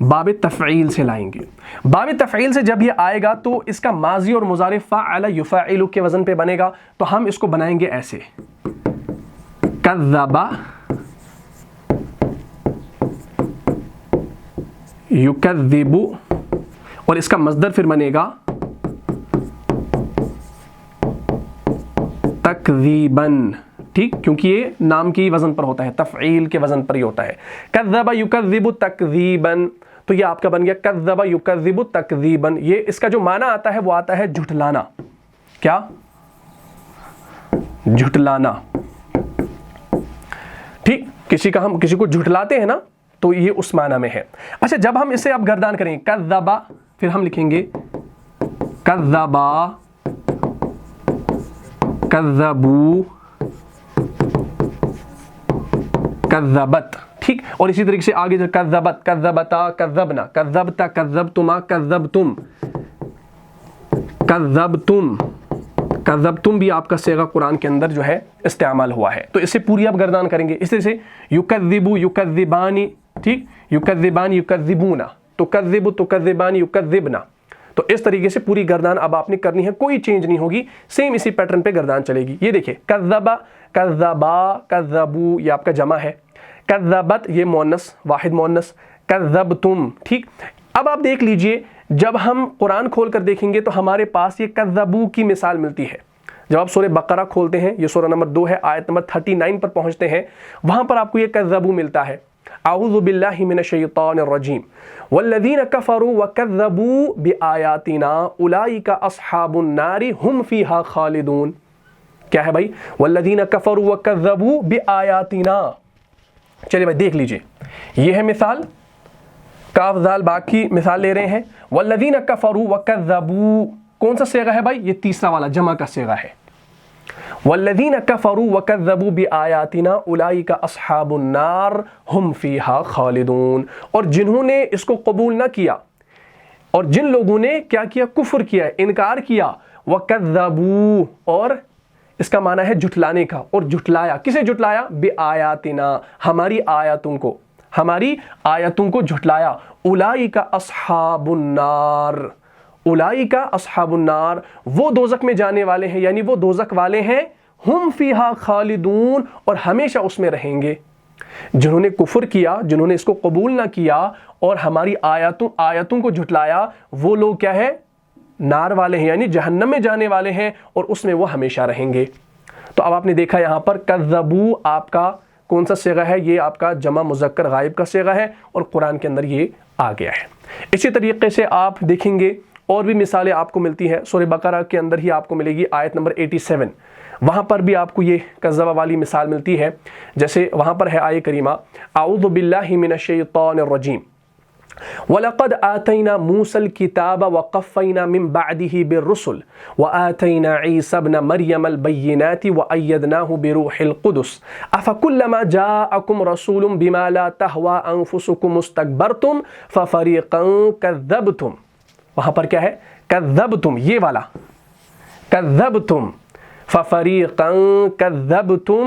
باب تفعیل سے لائیں گے. باب تفعیل سے جب یہ آئے گا تو اس کا ماضی اور مضارع فعل یفعل کے وزن پہ بنے گا. تو ہم اس کو بنائیں گے ایسے، کذب یکذب، اور اس کا مصدر پھر بنے گا تکذیباً. ٹھیک، کیونکہ یہ نام کی وزن پر ہوتا ہے، تفعیل کے وزن پر ہی ہوتا ہے. کذب یکذب تکذیباً، تو یہ آپ کا بن گیا کذب یکذب تکذیباً. یہ اس کا جو معنی آتا ہے وہ آتا ہے جھٹلانا. کیا؟ جھٹلانا. ٹھیک، ہم کسی کو جھٹلاتے ہیں نا، تو یہ اس معنی میں ہے. اچھا، جب ہم اسے اب گردان کریں گے کذبا، پھر ہم لکھیں گے کذبا، کذبو، کذبت. ٹھیک، اور اسی طریقے سے آگے جو کذبت، کذبتا، کذبنا، کذبتا، کذبتما، کذبتم، کذبتم. کذبتم بھی آپ کا صیغہ قرآن کے اندر جو ہے استعمال ہوا ہے. تو اسے پوری آپ گردان کریں گے. اس طرح سے یکذبو، یکذبانی. ٹھیک، یکذبان، یکذبونا، تکذب، تکذبان، یکذبنا. تو اس طریقے سے پوری گردان اب آپ نے کرنی ہے، کوئی چینج نہیں ہوگی، سیم اسی پیٹرن پہ گردان چلے گی. یہ دیکھیں، کذبا، کذبا، کذبو، یہ آپ کا جمع ہے. کذبت، یہ مؤنث، واحد مؤنث. کذبتم. ٹھیک، اب آپ دیکھ لیجئے، جب ہم قرآن کھول کر دیکھیں گے تو ہمارے پاس یہ کذبو کی مثال ملتی ہے. جب آپ سورہ بقرہ کھولتے ہیں، یہ سورہ نمبر 2 ہے، آیت نمبر 39 پر پہنچتے ہیں، وہاں پر آپ کو یہ کذبو ملتا ہے. اعوذ باللہ من الشیطان الرجیم والذین کفروا وکذبوا بآیاتنا اولئک اصحاب النار هم فیہا خالدون. کیا ہے بھائی؟ والذین کفروا وکذبوا بآیاتنا. چلیے بھائی دیکھ لیجئے، یہ ہے مثال، کاف ذال با کی مثال لے رہے ہیں. والذین کفروا وکذبوا، کون سا صیغہ ہے بھائی؟ یہ تیسرا والا جمع کا صیغہ ہے. والذین کفروا وکذبوا بآیاتنا اولئک اصحاب النار هم فیہا خالدون. اور جنہوں نے اس کو قبول نہ کیا، اور جن لوگوں نے کیا کیا؟ کفر کیا، انکار کیا. وکذبوا، اور اس کا معنی ہے جھٹلانے کا، اور جھٹلایا. کسے جھٹلایا؟ بآیاتنا، ہماری آیاتوں کو، ہماری آیاتوں کو جھٹلایا. اولئک اصحاب النار، اولئک اصحاب النار، وہ دوزخ میں جانے والے ہیں، یعنی وہ دوزخ والے ہیں. ہم فیہا خالدون، اور ہمیشہ اس میں رہیں گے. جنہوں نے کفر کیا، جنہوں نے اس کو قبول نہ کیا اور ہماری آیاتوں کو جھٹلایا، وہ لوگ کیا ہے؟ نار والے ہیں، یعنی جہنم میں جانے والے ہیں، اور اس میں وہ ہمیشہ رہیں گے. تو اب آپ نے دیکھا یہاں پر کذبو آپ کا کون سا صیغہ ہے؟ یہ آپ کا جمع مذکر غائب کا صیغہ ہے، اور قرآن کے اندر یہ آ گیا ہے. اسی طریقے سے آپ دیکھیں گے اور بھی مثالیں آپ کو ملتی ہیں. سورہ بقرہ کے اندر ہی آپ کو ملے گی آیت نمبر 87، وہاں پر بھی آپ کو یہ کذبہ والی مثال ملتی ہے. جیسے وہاں پر ہے آیہ کریمہ، اعوذ باللہ من الشیطان الرجیم وَلَقَدْ آتَيْنَا مُوسَى الْكِتَابَ وَقَفَّيْنَا مِن بَعْدِهِ بِالرُّسُلِ وَآتَيْنَا عِيسَى ابْنَ مَرْيَمَ الْبَيِّنَاتِ وَأَيَّدْنَاهُ بِرُوحِ الْقُدُسِ أَفَكُلَّمَا جَاءَكُمْ رَسُولٌ بِمَا لَا تَهْوَىٰ أَنفُسُكُمُ اسْتَكْبَرْتُمْ فَفَرِيقًا كَذَّبْتُمْ. وہاں پر کیا ہے؟ کذبتم، یہ والا کذبتم. ففریقا کذبتم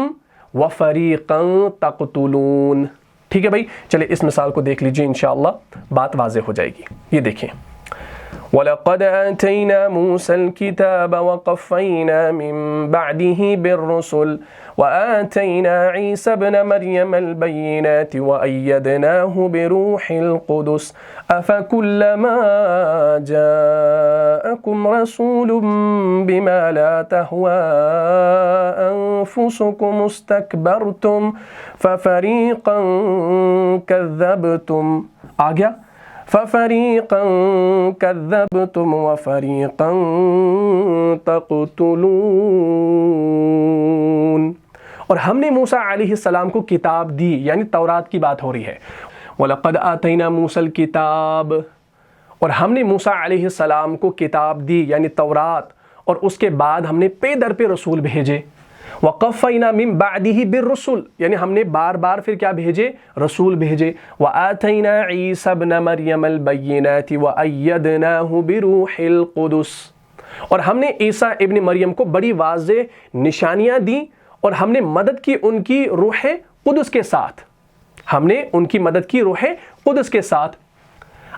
وفریقا تقتلون. ٹھیک ہے بھائی، چلے اس مثال کو دیکھ لیجئے، انشاءاللہ بات واضح ہو جائے گی. یہ دیکھیں، وَلَقَدْ آتَيْنَا مُوسَى الْكِتَابَ وَقَفَّيْنَا مِن بَعْدِهِ بِالرُّسُلِ وَآتَيْنَا عِيسَى ابْنَ مَرْيَمَ الْبَيِّنَاتِ وَأَيَّدْنَاهُ بِرُوحِ الْقُدُسِ أَفَكُلَّمَا جَاءَكُمْ رَسُولٌ بِمَا لَا تَهْوَىٰ أَنفُسُكُمُ اسْتَكْبَرْتُمْ فَفَرِيقًا كَذَّبْتُمْ. آ گیا، فَفَرِيقًا كَذَّبْتُمْ وَفَرِيقًا تَقْتُلُونَ. اور ہم نے موسیٰ علیہ السلام کو کتاب دی، یعنی تورات کی بات ہو رہی ہے. وَلَقَدْ آتَيْنَا مُوسَى الْكِتَابَ، اور ہم نے موسیٰ علیہ السلام کو کتاب دی، یعنی تورات، اور اس کے بعد ہم نے پے در پہ رسول بھیجے. وَقَفَّيْنَا مِن بَعْدِهِ بِالرُّسُلِ، یعنی ہم نے بار بار پھر کیا بھیجے؟ رسول بھیجے. وَآتَيْنَا عِيسَى ابْنَ مَرْيَمَ الْبَيِّنَاتِ وَأَيَّدْنَاهُ بِرُوحِ الْقُدُسِ، اور ہم نے عیسیٰ ابن مریم کو بڑی واضح نشانیاں دیں، اور ہم نے مدد کی ان کی روح قدس کے ساتھ. ہم نے ان کی مدد کی روح قدس کے ساتھ.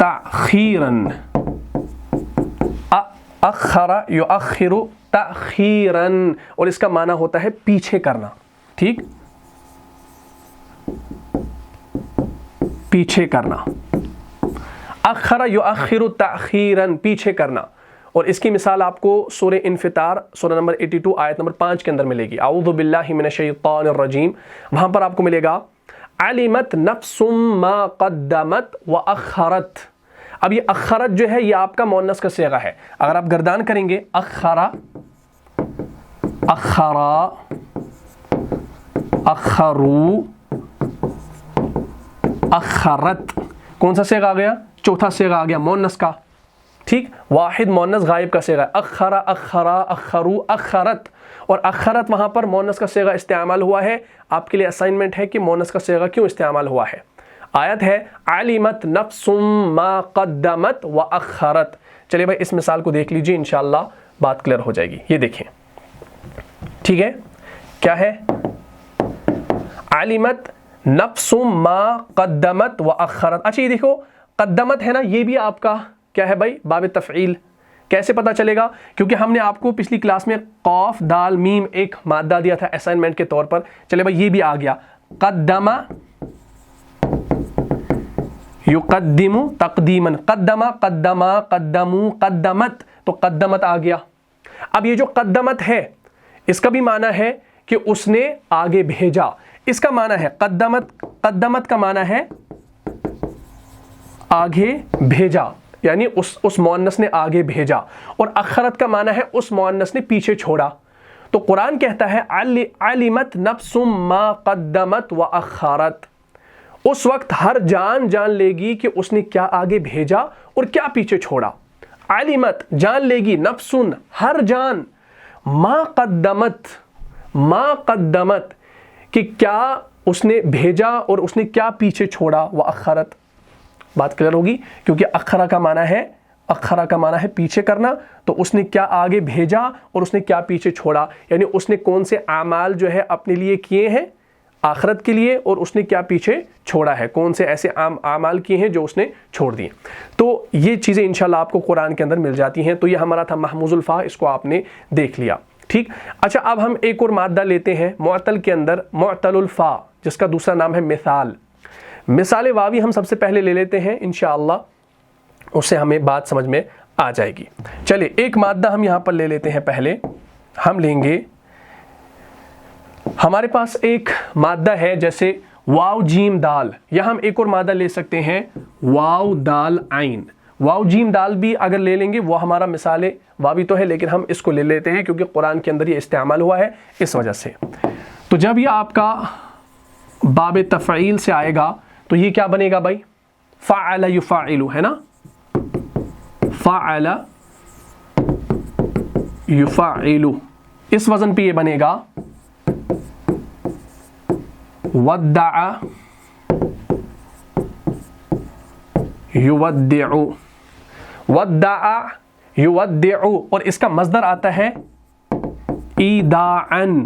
تأخیراً، اخر یؤخر تأخیراً، اور اس کا معنی ہوتا ہے پیچھے کرنا، ٹھیک، پیچھے کرنا، اخر یؤخر تأخیراً، پیچھے کرنا. اور اس کی مثال آپ کو سورہ انفطار سورہ نمبر 82 آیت نمبر 5 کے اندر ملے گی. اعوذ باللہ من الشیطان الرجیم، وہاں پر آپ کو ملے گا علمت نفس ما قدمت واخرت. اب یہ اخرت جو ہے یہ آپ کا مؤنث کا صیغہ ہے. اگر آپ گردان کریں گے اخرا، اخرا، اخرو، اخرت، کون سا صیغہ آ گیا؟ چوتھا صیغہ آ گیا مؤنث کا، ٹھیک، واحد مؤنث غائب کا صیغہ ہے. اخرا، اخرا، اخرو، اخرت. اور اخرت وہاں پر مؤنث کا صیغہ استعمال ہوا ہے. آپ کے لیے اسائنمنٹ ہے کہ مؤنث کا صیغہ کیوں استعمال ہوا ہے. آیت ہے علمت نفس ما قدمت واخرت. چلیے بھائی اس مثال کو دیکھ لیجیے، انشاءاللہ بات کلیئر ہو جائے گی. یہ دیکھیں، ٹھیک ہے، کیا ہے؟ علمت نفس ما قدمت واخرت. اچھا یہ دیکھو قدمت ہے نا، یہ بھی آپ کا کیا ہے بھائی؟ باب تفعیل. کیسے پتا چلے گا؟ کیونکہ ہم نے آپ کو پچھلی کلاس میں قاف دال میم ایک مادہ دیا تھا اسائنمنٹ کے طور پر. چلے بھائی یہ بھی آ گیا، قدما یقدم تقدیما، قدما، قدما، قدمو، قدمت، تو قدمت آ گیا. اب یہ جو قدمت ہے اس کا بھی معنی ہے کہ اس نے آگے بھیجا. اس کا معنی ہے قدمت، قدمت کا معنی ہے آگے بھیجا، یعنی اس مؤنث نے آگے بھیجا. اور اخرت کا معنی ہے اس مؤنث نے پیچھے چھوڑا. تو قرآن کہتا ہے علمت نفس ما قدمت واخرت. اس وقت ہر جان جان لے گی کہ اس نے کیا آگے بھیجا اور کیا پیچھے چھوڑا. علمت جان لے گی، نفسن ہر جان، ما قدمت، ما قدمت کہ کیا اس نے بھیجا اور اس نے کیا پیچھے چھوڑا. واخرت، بات کلیئر ہوگی، کیونکہ اخرا کا معنی ہے، اخرا کا معنی ہے پیچھے کرنا. تو اس نے کیا آگے بھیجا اور اس نے کیا پیچھے چھوڑا، یعنی اس نے کون سے اعمال جو ہے اپنے لیے کیے ہیں آخرت کے لیے، اور اس نے کیا پیچھے چھوڑا ہے، کون سے ایسے اعمال کیے ہیں جو اس نے چھوڑ دیے. تو یہ چیزیں انشاءاللہ آپ کو قرآن کے اندر مل جاتی ہیں. تو یہ ہمارا تھا محموز الفا، اس کو آپ نے دیکھ لیا، ٹھیک. اچھا اب ہم ایک اور مادہ لیتے ہیں معطل کے اندر، معطل الفا، جس کا دوسرا نام ہے مثال. مثال واوی ہم سب سے پہلے لے لیتے ہیں انشاءاللہ، اس سے ہمیں بات سمجھ میں آ جائے گی. چلیے ایک مادہ ہم یہاں پر لے لیتے ہیں. پہلے ہم لیں گے، ہمارے پاس ایک مادہ ہے جیسے واو جیم دال، یا ہم ایک اور مادہ لے سکتے ہیں واو دال عین. واو جیم دال بھی اگر لے لیں گے وہ ہمارا مثال واوی تو ہے، لیکن ہم اس کو لے لیتے ہیں کیونکہ قرآن کے اندر یہ استعمال ہوا ہے اس وجہ سے. تو جب یہ آپ کا باب تفعیل سے آئے گا تو یہ کیا بنے گا بھائی؟ فعل یفعل ہے نا، فعل یفعل. اس وزن پہ یہ بنے گا ودع یودع، ودع یودع. اور اس کا مصدر آتا ہے ایداعن،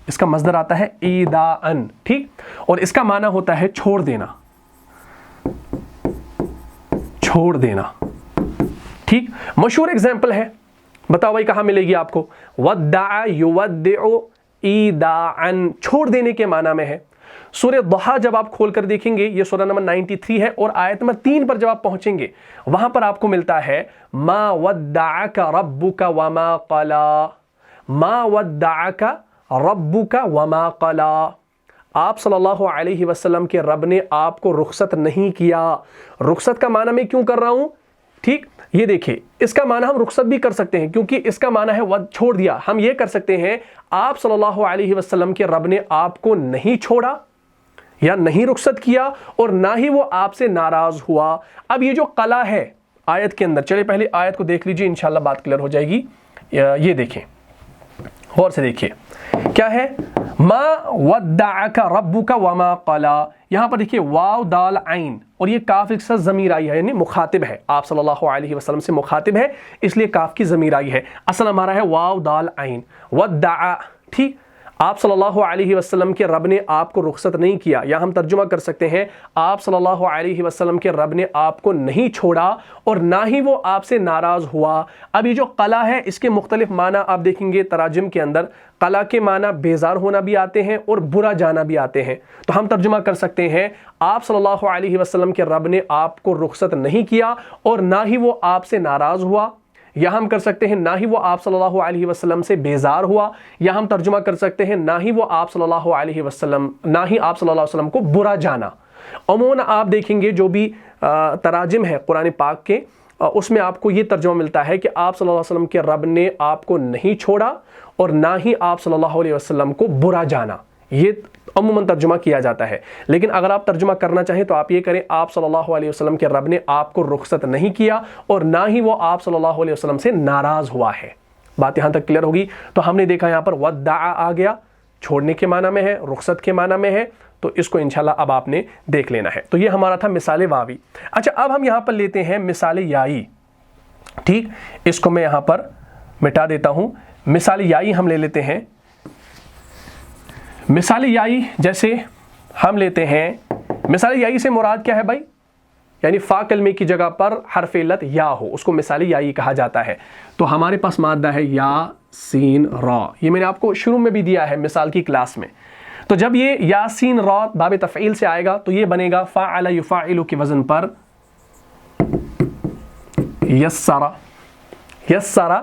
اس کا مصدر آتا ہے ایداعن، ٹھیک. اور اس کا معنی ہوتا ہے چھوڑ دینا، چھوڑ دینا، ٹھیک. مشہور اگزامپل ہے، بتاؤ بھائی کہاں ملے گی آپ کو؟ ودع یودع ایداعن، چھوڑ دینے کے معنی میں ہے. سورہ ضحیٰ جب آپ کھول کر دیکھیں گے، یہ سورہ نمبر 93 ہے، اور آیت نمبر 3 پر جب آپ پہنچیں گے وہاں پر آپ کو ملتا ہے ما ودعک ربک وما قلا، ما ودعک ربک وما قلا. آپ صلی اللہ علیہ وسلم کے رب نے آپ کو رخصت نہیں کیا. رخصت کا معنی میں کیوں کر رہا ہوں، ٹھیک. یہ دیکھیں اس کا معنی ہم رخصت بھی کر سکتے ہیں کیونکہ اس کا معنی ہے چھوڑ دیا. ہم یہ کر سکتے ہیں آپ صلی اللہ علیہ وسلم کے رب نے آپ کو نہیں چھوڑا یا نہیں رخصت کیا، اور نہ ہی وہ آپ سے ناراض ہوا. اب یہ جو قلا ہے آیت کے اندر، چلے پہلے آیت کو دیکھ لیجیے، انشاءاللہ بات کلیئر ہو جائے گی. یہ دیکھیں غور سے دیکھیے کیا ہے، ما ودعک ربک وما قلا. یہاں پر دیکھیے واو دال عین، اور یہ کاف ایک ساتھ ضمیر آئی ہے، یعنی مخاطب ہے، آپ صلی اللہ علیہ وسلم سے مخاطب ہے، اس لیے کاف کی ضمیر آئی ہے. اصل ہمارا ہے واو دال عین، ودع، ٹھیک. آپ صلی اللہ علیہ وسلم کے رب نے آپ کو رخصت نہیں کیا، یا ہم ترجمہ کر سکتے ہیں آپ صلی اللہ علیہ وسلم کے رب نے آپ کو نہیں چھوڑا اور نہ ہی وہ آپ سے ناراض ہوا۔ اب یہ جو قلع ہے اس کے مختلف معنی آپ دیکھیں گے تراجم کے اندر، قلع کے معنی بیزار ہونا بھی آتے ہیں اور برا جانا بھی آتے ہیں۔ تو ہم ترجمہ کر سکتے ہیں آپ صلی اللہ علیہ وسلم کے رب نے آپ کو رخصت نہیں کیا اور نہ ہی وہ آپ سے ناراض ہوا، یا ہم کر سکتے ہیں نہ ہی وہ آپ صلی اللہ علیہ وسلم سے بیزار ہوا، یا ہم ترجمہ کر سکتے ہیں نہ ہی وہ آپ صلی اللہ علیہ وسلم کو برا جانا۔ عموماً آپ دیکھیں گے جو بھی تراجم ہے قرآن پاک کے، اس میں آپ کو یہ ترجمہ ملتا ہے کہ آپ صلی اللہ علیہ وسلم کے رب نے آپ کو نہیں چھوڑا اور نہ ہی آپ صلی اللہ علیہ وسلم کو برا جانا، یہ عموماً ترجمہ کیا جاتا ہے۔ لیکن اگر آپ ترجمہ کرنا چاہیں تو آپ یہ کریں آپ صلی اللہ علیہ وسلم کے رب نے آپ کو رخصت نہیں کیا اور نہ ہی وہ آپ صلی اللہ علیہ وسلم سے ناراض ہوا ہے۔ بات یہاں تک کلیئر ہوگی؟ تو ہم نے دیکھا یہاں پر ودع آ گیا، چھوڑنے کے معنی میں ہے، رخصت کے معنی میں ہے، تو اس کو انشاءاللہ اب آپ نے دیکھ لینا ہے۔ تو یہ ہمارا تھا مثال واوی۔ اچھا اب ہم یہاں پر لیتے ہیں مثال یائی، ٹھیک، اس کو میں یہاں پر مٹا دیتا ہوں۔ مثال یائی ہم لے لیتے ہیں۔ مثال یائی جیسے ہم لیتے ہیں، مثال یائی سے مراد کیا ہے بھائی؟ یعنی فا کلمے کی جگہ پر حرف علت یا ہو، اس کو مثال یائی کہا جاتا ہے۔ تو ہمارے پاس مادہ ہے یا سین را، یہ میں نے آپ کو شروع میں بھی دیا ہے مثال کی کلاس میں۔ تو جب یہ یا سین را باب تفعیل سے آئے گا تو یہ بنے گا فاعل یفاعل کے وزن پر یسرا، یسرا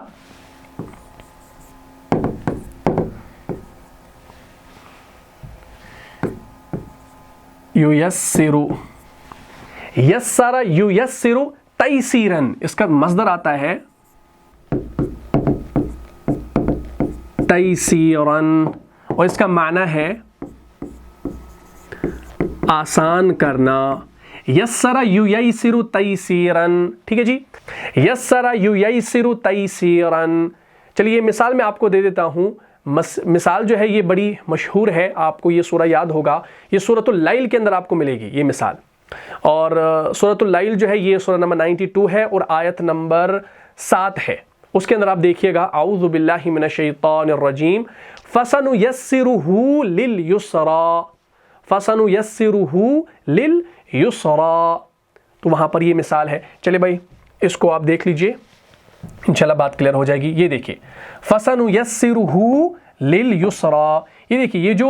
یسرو، یسرا یسرو تیسیرن، اس کا مصدر آتا ہے تیسیرن اور اس کا معنی ہے آسان کرنا۔ یسرا یسرو تیسیرن، ٹھیک ہے جی، یسرا یسرو تیسیرن۔ چلیے مثال میں آپ کو دے دیتا ہوں۔ مثال جو ہے یہ بڑی مشہور ہے، آپ کو یہ سورہ یاد ہوگا، یہ سورۃ اللیل کے اندر آپ کو ملے گی یہ مثال، اور سورۃ اللیل جو ہے یہ سورہ نمبر 92 ہے اور آیت نمبر 7 ہے۔ اس کے اندر آپ دیکھیے گا اعوذ باللہ من الشیطان الرجیم فَسَنُيَسِّرُهُ لِلْيُسْرَى، فَسَنُيَسِّرُهُ لِلْيُسْرَى، تو وہاں پر یہ مثال ہے۔ چلے بھائی اس کو آپ دیکھ لیجئے، انشاءاللہ بات کلیئر ہو جائے گی۔ یہ دیکھیے فَسَنُيَسِّرُهُ لِلْيُسْرَى، یہ دیکھیے یہ جو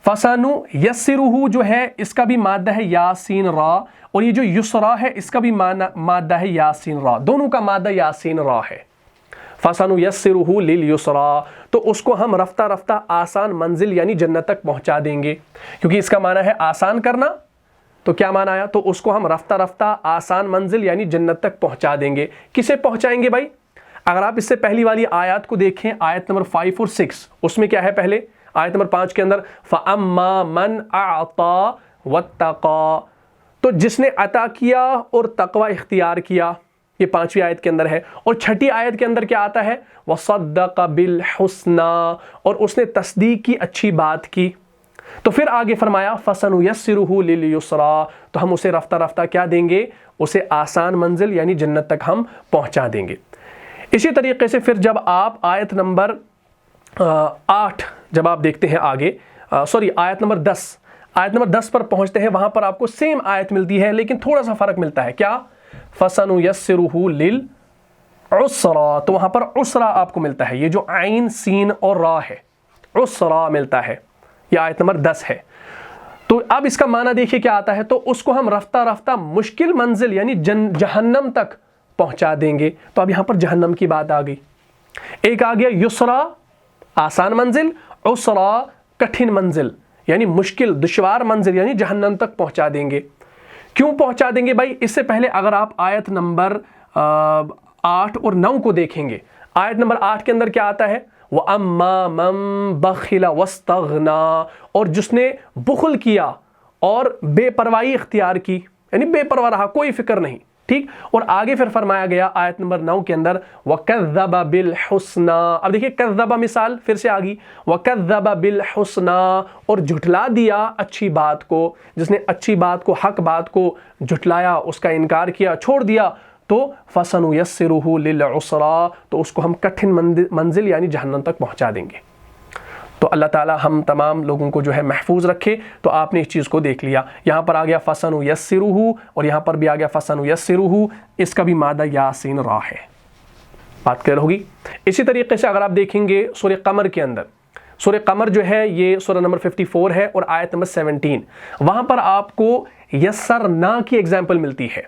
فَسَنُيَسِّرُهُ جو ہے اس کا بھی مادہ ہے یا سین را، اور یہ جو یسرا ہے اس کا بھی مادہ ہے یا سین را، دونوں کا مادہ یا سین را ہے۔ فَسَنُيَسِّرُهُ لِلْيُسْرَى، تو اس کو ہم رفتہ رفتہ آسان منزل یعنی جنت تک پہنچا دیں گے، کیونکہ اس کا معنی ہے آسان کرنا، تو کیا معنی آیا؟ تو اس کو ہم رفتہ رفتہ آسان منزل یعنی جنت تک پہنچا دیں گے۔ کسے پہنچائیں گے بھائی؟ اگر آپ اس سے پہلی والی آیات کو دیکھیں، آیت نمبر 5 اور 6، اس میں کیا ہے؟ پہلے آیت نمبر 5 کے اندر فَأَمَّا مَنْ أَعْطَى وَاتَّقَى، تو جس نے عطا کیا اور تقوی اختیار کیا، یہ 5ویں آیت کے اندر ہے۔ اور 6ٹھی آیت کے اندر کیا آتا ہے؟ وَصَدَّقَ بِالْحُسْنَى، اور اس نے تصدیق کی، اچھی بات کی۔ تو پھر آگے فرمایا فَسَنُيَسِّرُهُ لِلْيُسْرَى، تو ہم اسے رفتہ رفتہ کیا دیں گے؟ اسے آسان منزل یعنی جنت تک ہم پہنچا دیں گے۔ اسی طریقے سے پھر جب آپ آیت نمبر 8 جب آپ دیکھتے ہیں آگے، آیت نمبر 10، آیت نمبر 10 پر پہنچتے ہیں، وہاں پر آپ کو سیم آیت ملتی ہے لیکن تھوڑا سا فرق ملتا ہے۔ کیا؟ فَسَنُيَسِّرُهُ لِلْعُسْرَى، تو وہاں پر عسرا آپ کو ملتا ہے، یہ جو عین سین اور را ہے، عسرا ملتا ہے، یہ آیت نمبر 10 ہے۔ تو اب اس کا معنی دیکھیے کیا آتا ہے، تو اس کو ہم رفتہ رفتہ مشکل منزل یعنی جہنم تک پہنچا دیں گے۔ تو اب یہاں پر جہنم کی بات آ گئی، ایک آ گیا یسرا آسان منزل، عسرا کٹھن منزل یعنی مشکل دشوار منزل یعنی جہنم تک پہنچا دیں گے۔ کیوں پہنچا دیں گے بھائی؟ اس سے پہلے اگر آپ آیت نمبر 8 اور 9 کو دیکھیں گے، آیت نمبر 8 کے اندر کیا آتا ہے؟ وَأَمَّا مَن بَخِلَ وَاسْتَغْنَى، اور جس نے بخل کیا اور بے پرواہی اختیار کی، یعنی بے پرواہ رہا، کوئی فکر نہیں، ٹھیک۔ اور آگے پھر فرمایا گیا آیت نمبر 9 کے اندر وَكَذَّبَ بِالْحُسْنَى، اب دیکھیے کذب مثال پھر سے آگئی، وَكَذَّبَ بِالْحُسْنَى، اور جھٹلا دیا اچھی بات کو، جس نے اچھی بات کو، حق بات کو جھٹلایا، اس کا انکار کیا، چھوڑ دیا، تو فَسَنُيَسِّرُهُ لِلْعُسْرَى، تو اس کو ہم کٹھن منزل یعنی جہنم تک پہنچا دیں گے۔ تو اللہ تعالیٰ ہم تمام لوگوں کو جو ہے محفوظ رکھے۔ تو آپ نے اس چیز کو دیکھ لیا، یہاں پر آ گیا فَسَنُيَسِّرُهُ اور یہاں پر بھی آ گیا فَسَنُيَسِّرُهُ، اس کا بھی مادہ یاسین را ہے۔ بات کلیئر ہوگی؟ اسی طریقے سے اگر آپ دیکھیں گے سورہ قمر کے اندر، سورہ قمر جو ہے یہ سورہ نمبر 54 ہے اور آیت نمبر 17، وہاں پر آپ کو یسرنا کی ایگزامپل ملتی ہے۔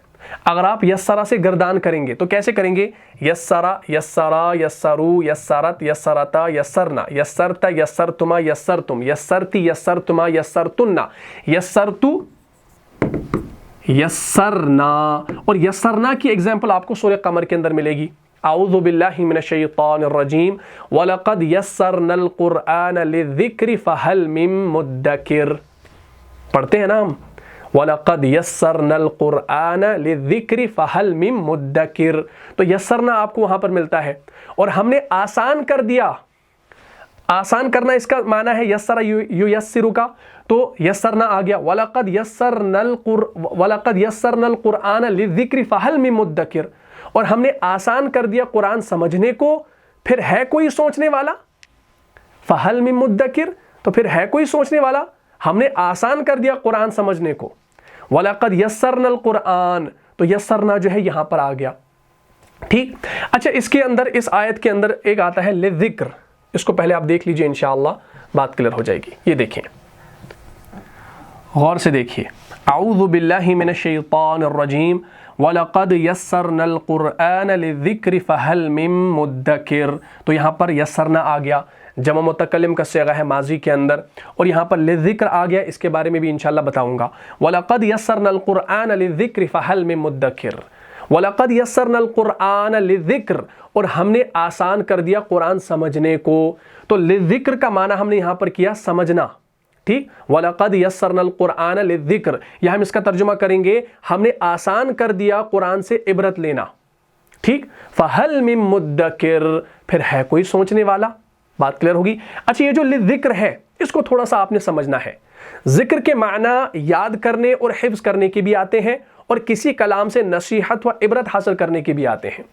اگر آپ یسرا سے گردان کریں گے تو کیسے کریں گے؟ یسرا، یسرا، یسرو، یسرت، یسرتا، یسرنا، یسرتا، یسرتما، یسرتم، یسرتی، یسرتما، یسرتنا، یسرتو، یسرنا۔ اور یسرنا کی ایگزامپل آپ کو سورہ قمر کے اندر ملے گی۔ اعوذ باللہ من الشیطان الرجیم وَلَقَدْ يَسَّرْنَا الْقُرْآنَ لِلذِّكْرِ فَهَلْ مِن مُدَّكِرٍ، پڑھتے ہیں نا ہم، وَلَقَدْ يَسَّرْنَا الْقُرْآنَ لِلذِّكْرِ فَهَلْ مِن مُدَّكِرٍ، تو یسرنا آپ کو وہاں پر ملتا ہے، اور ہم نے آسان کر دیا۔ آسان کرنا اس کا معنی ہے یسر یسر کا، تو یسرنا آ گیا، وَلَقَدْ يَسَّرْنَا الْقُرْآنَ لِلذِّكْرِ فَهَلْ مِن مُدَّكِرٍ، اور ہم نے آسان کر دیا قرآن سمجھنے کو، پھر ہے کوئی سوچنے والا؟ فَهَلْ مِن مُدَّكِرٍ، تو پھر ہے کوئی سوچنے والا؟ ہم نے آسان کر دیا قرآن سمجھنے کو۔ وَلَقَدْ يَسَّرْنَا الْقُرْآنَ، تو یسرنا جو ہے یہاں پر آ گیا، ٹھیک۔ اچھا، اس کے اندر، اس آیت کے اندر ایک آتا ہے لِلذِّكْر، اس کو پہلے آپ دیکھ لیجئے، انشاءاللہ بات کلیئر ہو جائے گی۔ یہ دیکھیں، غور سے دیکھیے، اعوذ باللہ من الشیطان الرجیم وَلَقَدْ يَسَّرْنَا الْقُرْآنَ لِلذِّكْرِ فَهَلْ مِن مُدَّكِرٍ، تو یہاں پر یسرنا آ گیا، جمع متکلم کا صیغہ ہے ماضی کے اندر، اور یہاں پر لِلذِّكْر آ گیا، اس کے بارے میں بھی انشاءاللہ بتاؤں گا۔ وَلَقَدْ يَسَّرْنَا الْقُرْآنَ لِلذِّكْرِ فَهَلْ مِن مُدَّكِرٍ، وَلَقَدْ يَسَّرْنَا الْقُرْآنَ لِلذِّكْر، اور ہم نے آسان کر دیا قرآن سمجھنے کو۔ تو لِلذِّكْر کا معنی ہم نے یہاں پر کیا سمجھنا، ٹھیک۔ وَلَقَدْ يَسَّرْنَا الْقُرْآنَ لِلذِّكْر، یا ہم اس کا ترجمہ کریں گے ہم نے آسان کر دیا قرآن سے عبرت لینا، ٹھیک۔ فَهَلْ مِن مُدَّكِرٍ، پھر ہے کوئی سوچنے والا؟ بات کلیئر ہوگی؟ اچھا، یہ جو لِلذِّكْر ہے اس کو تھوڑا سا آپ نے سمجھنا ہے۔ ذکر کے معنی یاد کرنے اور حفظ کرنے کے بھی آتے ہیں، اور کسی کلام سے نصیحت و عبرت حاصل کرنے کے بھی آتے ہیں۔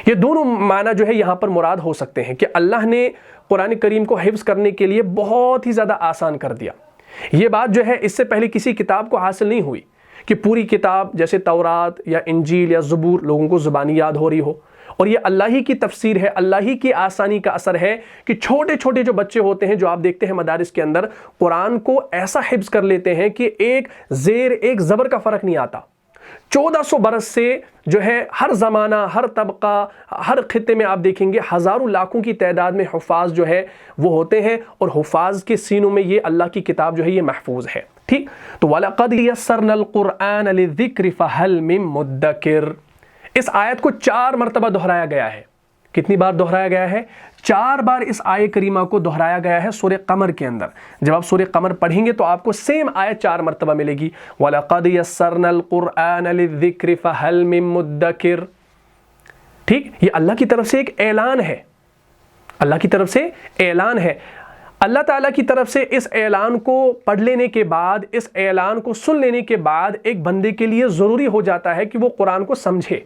یہ دونوں معنی جو ہے یہاں پر مراد ہو سکتے ہیں کہ اللہ نے قرآن کریم کو حفظ کرنے کے لیے بہت ہی زیادہ آسان کر دیا۔ یہ بات جو ہے اس سے پہلے کسی کتاب کو حاصل نہیں ہوئی کہ پوری کتاب جیسے تورات یا انجیل یا زبور لوگوں کو زبانی یاد ہو رہی ہو، اور یہ اللہ ہی کی تفسیر ہے، اللہ ہی کی آسانی کا اثر ہے کہ چھوٹے چھوٹے جو بچے ہوتے ہیں جو آپ دیکھتے ہیں مدارس کے اندر، قرآن کو ایسا حفظ کر لیتے ہیں کہ ایک زیر ایک زبر کا فرق نہیں آتا۔ 1400 برس سے جو ہے ہر زمانہ، ہر طبقہ، ہر خطے میں آپ دیکھیں گے ہزاروں لاکھوں کی تعداد میں حفاظ جو ہے وہ ہوتے ہیں، اور حفاظ کے سینوں میں یہ اللہ کی کتاب جو ہے یہ محفوظ ہے، ٹھیک۔ تو وَلَقَدْ يَسَّرْنَا الْقُرْآنَ لِلذِّكْرِ فَهَلْ مِن مُدَّكِرٍ، اس آیت کو 4 مرتبہ دہرایا گیا ہے۔ کتنی بار دہرایا گیا ہے؟ 4 بار اس آیت کریمہ کو دہرایا گیا ہے سورہ قمر کے اندر۔ جب آپ سورہ قمر پڑھیں گے تو آپ کو سیم آیت 4 مرتبہ ملے گی، وَلَقَدْ يَسَّرْنَا الْقُرْآنَ لِلذِّكْرِ فَهَلْ مِن مُدَّكِرٍ، ٹھیک۔ یہ اللہ کی طرف سے ایک اعلان ہے، اللہ کی طرف سے اعلان ہے۔ اللہ تعالیٰ کی طرف سے اس اعلان کو پڑھ لینے کے بعد، اس اعلان کو سن لینے کے بعد ایک بندے کے لیے ضروری ہو جاتا ہے کہ وہ قرآن کو سمجھے،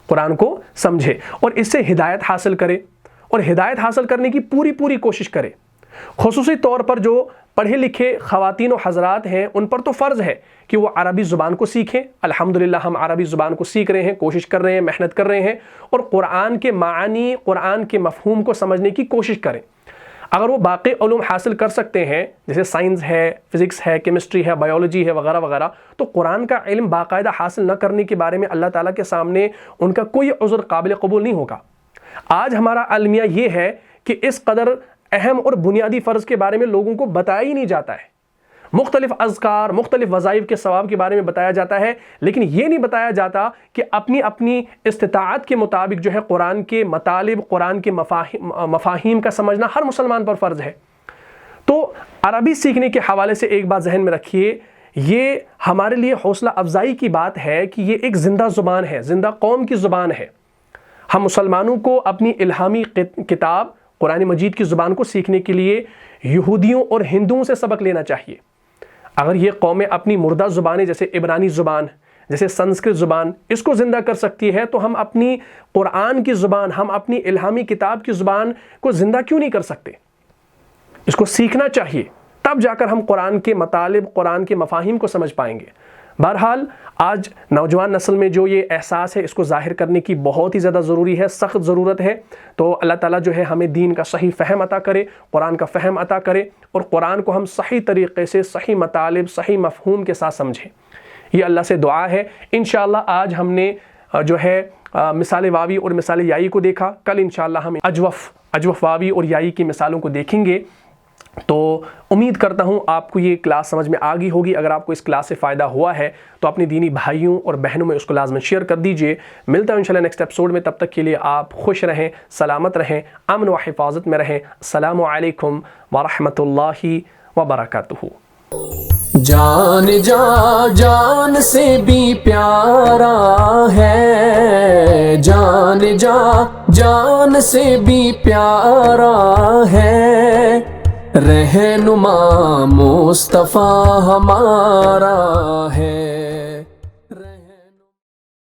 قرآن کو سمجھے، اور اس سے ہدایت حاصل کرے، اور ہدایت حاصل کرنے کی پوری کوشش کرے۔ خصوصی طور پر جو پڑھے لکھے خواتین و حضرات ہیں ان پر تو فرض ہے کہ وہ عربی زبان کو سیکھیں۔ الحمدللہ ہم عربی زبان کو سیکھ رہے ہیں، کوشش کر رہے ہیں، محنت کر رہے ہیں، اور قرآن کے معانی، قرآن کے مفہوم کو سمجھنے کی کوشش کریں۔ اگر وہ باقی علوم حاصل کر سکتے ہیں جیسے سائنس ہے، فزکس ہے، کیمسٹری ہے، بایولوجی ہے، وغیرہ وغیرہ، تو قرآن کا علم باقاعدہ حاصل نہ کرنے کے بارے میں اللہ تعالیٰ کے سامنے ان کا کوئی عذر قابل قبول نہیں ہوگا۔ آج ہمارا المیہ یہ ہے کہ اس قدر اہم اور بنیادی فرض کے بارے میں لوگوں کو بتایا ہی نہیں جاتا ہے۔ مختلف اذکار، مختلف وظائف کے ثواب کے بارے میں بتایا جاتا ہے، لیکن یہ نہیں بتایا جاتا کہ اپنی استطاعت کے مطابق جو ہے قرآن کے مطالب، قرآن کے مفاہیم کا سمجھنا ہر مسلمان پر فرض ہے۔ تو عربی سیکھنے کے حوالے سے ایک بات ذہن میں رکھیے، یہ ہمارے لیے حوصلہ افزائی کی بات ہے کہ یہ ایک زندہ زبان ہے، زندہ قوم کی زبان ہے۔ ہم مسلمانوں کو اپنی الہامی کتاب قرآن مجید کی زبان کو سیکھنے کے لیے یہودیوں اور ہندوؤں سے سبق لینا چاہیے۔ اگر یہ قومیں اپنی مردہ زبانیں جیسے عبرانی زبان، جیسے سنسکرت زبان، اس کو زندہ کر سکتی ہے، تو ہم اپنی قرآن کی زبان، ہم اپنی الہامی کتاب کی زبان کو زندہ کیوں نہیں کر سکتے؟ اس کو سیکھنا چاہیے، تب جا کر ہم قرآن کے مطالب، قرآن کے مفاہیم کو سمجھ پائیں گے۔ بہرحال آج نوجوان نسل میں جو یہ احساس ہے اس کو ظاہر کرنے کی بہت ہی زیادہ ضروری ہے، سخت ضرورت ہے۔ تو اللہ تعالیٰ جو ہے ہمیں دین کا صحیح فہم عطا کرے، قرآن کا فہم عطا کرے، اور قرآن کو ہم صحیح طریقے سے، صحیح مطالب، صحیح مفہوم کے ساتھ سمجھیں۔ یہ اللہ سے دعا ہے۔ انشاءاللہ آج ہم نے جو ہے مثال واوی اور مثال یائی کو دیکھا، کل انشاءاللہ ہم اجوف واوی اور یائی کی مثالوں کو دیکھیں گے۔ تو امید کرتا ہوں آپ کو یہ کلاس سمجھ میں آ گئی ہوگی۔ اگر آپ کو اس کلاس سے فائدہ ہوا ہے تو اپنی دینی بھائیوں اور بہنوں میں اس کو لازم شیئر کر دیجئے۔ ملتا ہوں انشاءاللہ نیکسٹ ایپیسوڈ میں، تب تک کے لیے آپ خوش رہیں، سلامت رہیں، امن و حفاظت میں رہیں۔ السلام علیکم ورحمۃ اللہ وبرکاتہ۔ جان جان سے بھی پیارا ہے، جان جان سے بھی پیارا ہے، رہنما مصطفیٰ ہمارا ہے۔